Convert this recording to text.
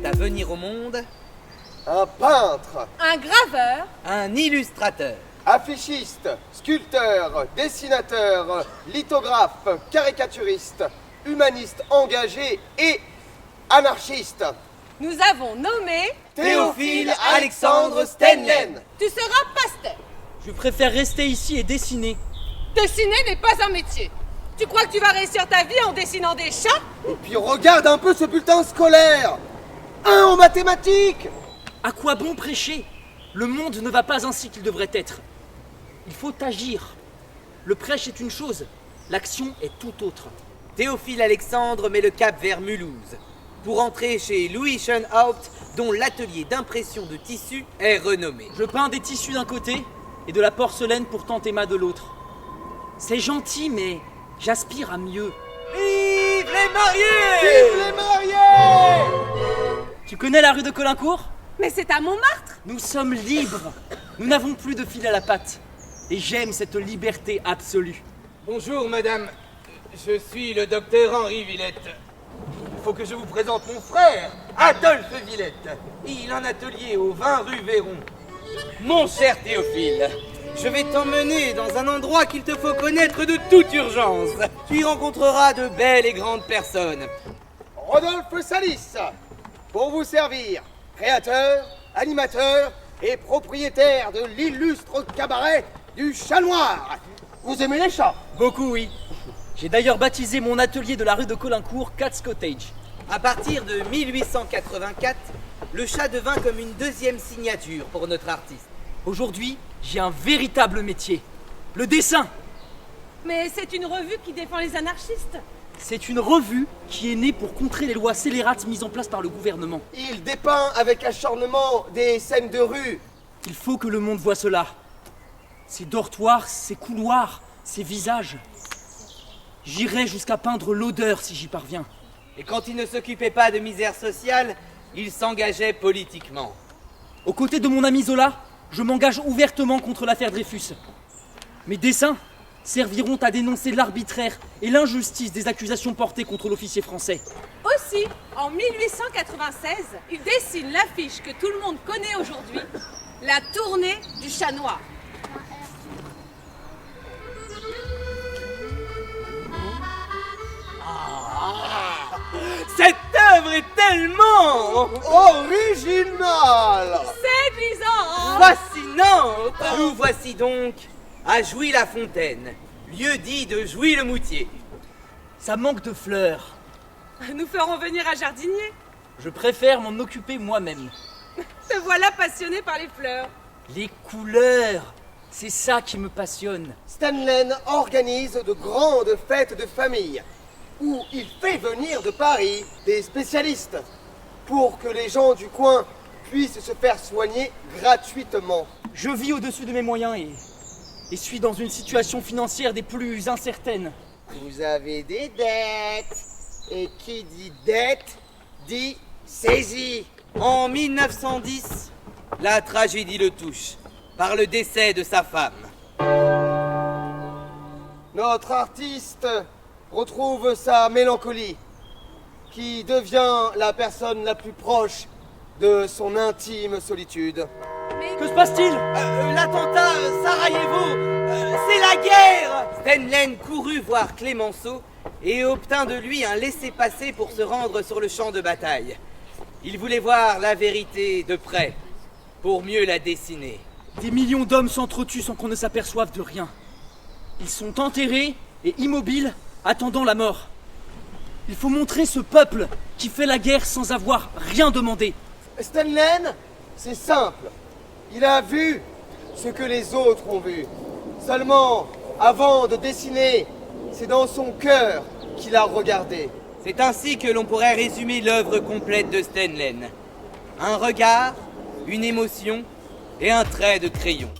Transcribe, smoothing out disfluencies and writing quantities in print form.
à venir au monde, un peintre, un graveur, un illustrateur, affichiste, sculpteur, dessinateur, lithographe, caricaturiste, humaniste engagé et anarchiste. nous avons nommé... Théophile Alexandre Stenlen. Tu seras pasteur. Je préfère rester ici et dessiner. Dessiner n'est pas un métier. Tu crois que tu vas réussir ta vie en dessinant des chats? Et puis regarde un peu ce bulletin scolaire. 1 en mathématiques. À quoi bon prêcher? Le monde ne va pas ainsi qu'il devrait être. Il faut agir. Le prêche est une chose, l'action est tout autre. Théophile Alexandre met le cap vers Mulhouse pour entrer chez Louis Schönhaupt, dont l'atelier d'impression de tissus est renommé. Je peins des tissus d'un côté et de la porcelaine pour Tantema de l'autre. C'est gentil, mais j'aspire à mieux. Vive les mariés! Vive les mariés! Tu connais la rue de Colincourt? Mais c'est à Montmartre. Nous sommes libres. Nous n'avons plus de fil à la patte. Et j'aime cette liberté absolue. Bonjour madame, je suis le docteur Henri Villette. Il faut que je vous présente mon frère, Adolphe Villette. Il a un atelier au 20 rue Véron. Mon cher Théophile, je vais t'emmener dans un endroit qu'il te faut connaître de toute urgence. Tu y rencontreras de belles et grandes personnes. Rodolphe Salis, pour vous servir, créateur, animateur et propriétaire de l'illustre cabaret du Chat Noir. Vous aimez les chats? Beaucoup, oui. J'ai d'ailleurs baptisé mon atelier de la rue de Colincourt Cat's Cottage. À partir de 1884, le chat devint comme une deuxième signature pour notre artiste. Aujourd'hui, j'ai un véritable métier. Le dessin. Mais c'est une revue qui défend les anarchistes. C'est une revue qui est née pour contrer les lois scélérates mises en place par le gouvernement. Il dépeint avec acharnement des scènes de rue. Il faut que le monde voie cela. Ces dortoirs, ces couloirs, ces visages. J'irai jusqu'à peindre l'odeur si j'y parviens. Et quand il ne s'occupait pas de misère sociale, il s'engageait politiquement. Aux côtés de mon ami Zola, je m'engage ouvertement contre l'affaire Dreyfus. Mes dessins serviront à dénoncer l'arbitraire et l'injustice des accusations portées contre l'officier français. Aussi, en 1896, il dessine l'affiche que tout le monde connaît aujourd'hui, la tournée du Chat Noir. Cette œuvre est tellement Original. Séduisant. fascinante. Nous voici donc à Jouy-la-Fontaine, lieu dit de Jouy-le-Moutier. Ça manque de fleurs. Nous ferons venir un jardinier. Je préfère m'en occuper moi-même. Te voilà passionné par les fleurs. Les couleurs, c'est ça qui me passionne. Stenlen organise de grandes fêtes de famille où il fait venir de Paris des spécialistes pour que les gens du coin puissent se faire soigner gratuitement. Je vis au-dessus de mes moyens et suis dans une situation financière des plus incertaines. Vous avez des dettes. Et qui dit dette dit saisie. En 1910, la tragédie le touche par le décès de sa femme. Notre artiste retrouve sa mélancolie, qui devient la personne la plus proche de son intime solitude. Que se passe-t-il? L'attentat Sarajevo, c'est la guerre. Stenlen courut voir Clémenceau et obtint de lui un laissez-passer pour se rendre sur le champ de bataille. Il voulait voir la vérité de près, pour mieux la dessiner. Des millions d'hommes s'entretuent sans qu'on ne s'aperçoive de rien. Ils sont enterrés et immobiles, attendant la mort. Il faut montrer ce peuple qui fait la guerre sans avoir rien demandé. Stenlen, c'est simple. Il a vu ce que les autres ont vu. Seulement, avant de dessiner, c'est dans son cœur qu'il a regardé. C'est ainsi que l'on pourrait résumer l'œuvre complète de Stenlen. Un regard, une émotion et un trait de crayon.